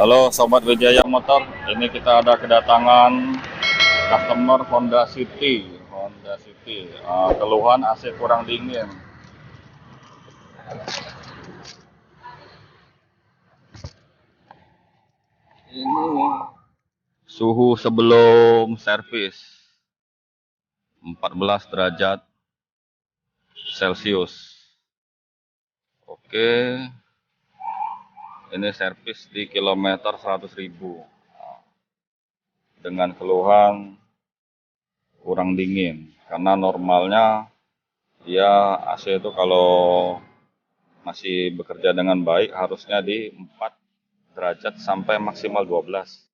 Halo Sobat Wijaya Motor, ini kita ada kedatangan customer Honda City. Keluhan AC kurang dingin. Ini suhu sebelum servis 14 derajat Celcius. Oke. Ini servis di kilometer 100.000 dengan keluhan kurang dingin, karena normalnya dia AC itu kalau masih bekerja dengan baik harusnya di 4 derajat sampai maksimal 12.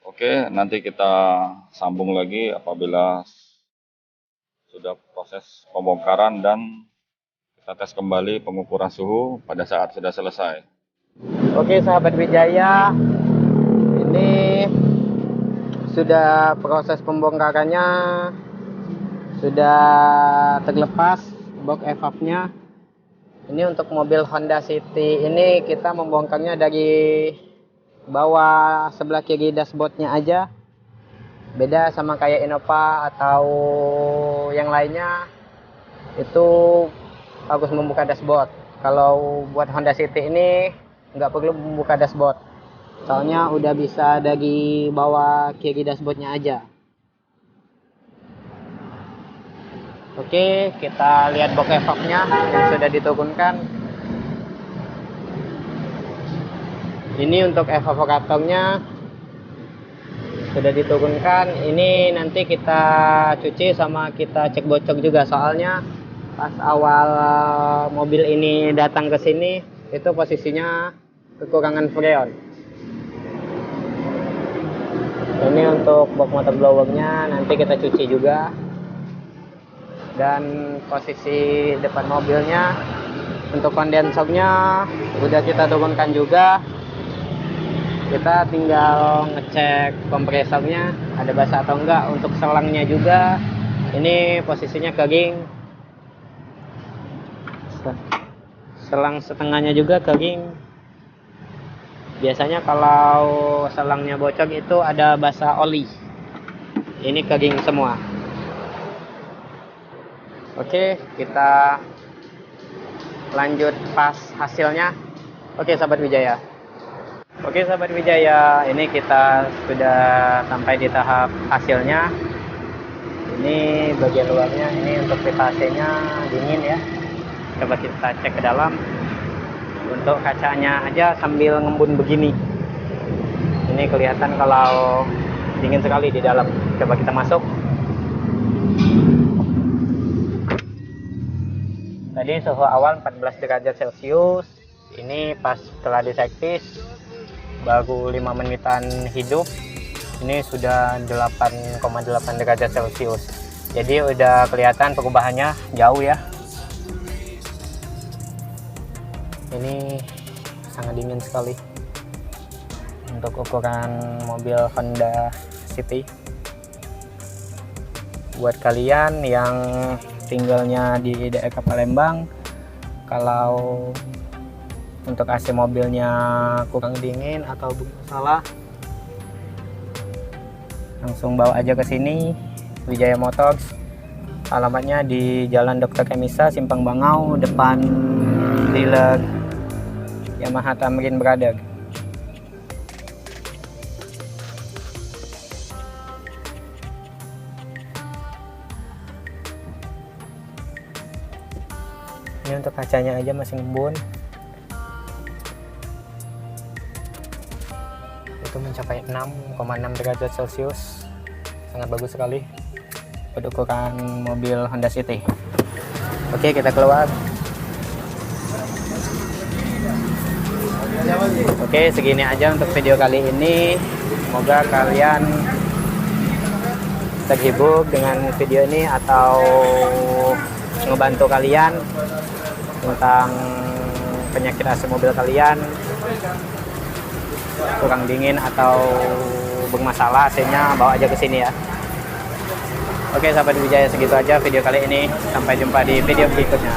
Oke, nanti kita sambung lagi apabila sudah proses pembongkaran dan kita tes kembali pengukuran suhu pada saat sudah selesai. Oke sahabat Wijaya, ini sudah proses pembongkarannya, sudah terlepas box evapnya. Ini untuk mobil Honda City ini kita membongkarnya dari bawah sebelah kiri dashboardnya aja. Beda sama kayak Innova atau yang lainnya, itu harus membuka dashboard. Kalau buat Honda City ini nggak perlu membuka dashboard, soalnya udah bisa dari bawah kiri dashboardnya aja. Oke, kita lihat box evapnya yang sudah diturunkan. Ini untuk evaporatornya sudah diturunkan. Ini nanti kita cuci sama kita cek bocor juga, soalnya pas awal mobil ini datang ke sini itu posisinya kekurangan freon. Ini untuk box motor blowernya nanti kita cuci juga. Dan posisi depan mobilnya untuk kondensornya udah kita turunkan juga. Kita tinggal ngecek kompresornya ada basah atau enggak. Untuk selangnya juga ini posisinya kering, selang setengahnya juga kering. Biasanya kalau selangnya bocor itu ada basah oli, ini kering semua. Oke, kita lanjut pas hasilnya. Oke sahabat Wijaya. Oke sahabat Wijaya, ini kita sudah sampai di tahap hasilnya. Ini bagian luarnya, ini untuk pipa AC-nya dingin ya. Coba kita cek ke dalam. Untuk kacanya aja sambil ngembun begini, ini kelihatan kalau dingin sekali di dalam. Coba kita masuk. Tadi suhu awal 14 derajat Celcius. Ini pas setelah diservis baru 5 menitan hidup, ini sudah 8,8 derajat Celcius. Jadi udah kelihatan perubahannya jauh ya. Ini sangat dingin sekali untuk ukuran mobil Honda City. Buat kalian yang tinggalnya di daerah Palembang, kalau untuk AC mobilnya kurang dingin atau bermasalah, langsung bawa aja ke sini Wijaya Motors. Alamatnya di Jalan Dr. Kemisa, Simpang Bangau, depan dealer Yamaha Tamrin Brother. Ini untuk kacanya aja masih ngembun. Itu mencapai 6,6 derajat Celcius. Sangat bagus sekali untuk ukuran mobil Honda City. Oke, kita keluar. Oke, segini aja untuk video kali ini. Semoga kalian terhibur dengan video ini atau ngebantu kalian tentang penyakit AC mobil kalian kurang dingin atau bermasalah AC-nya, bawa aja ke sini ya. Oke sahabat Wijaya, segitu aja video kali ini. Sampai jumpa di video berikutnya.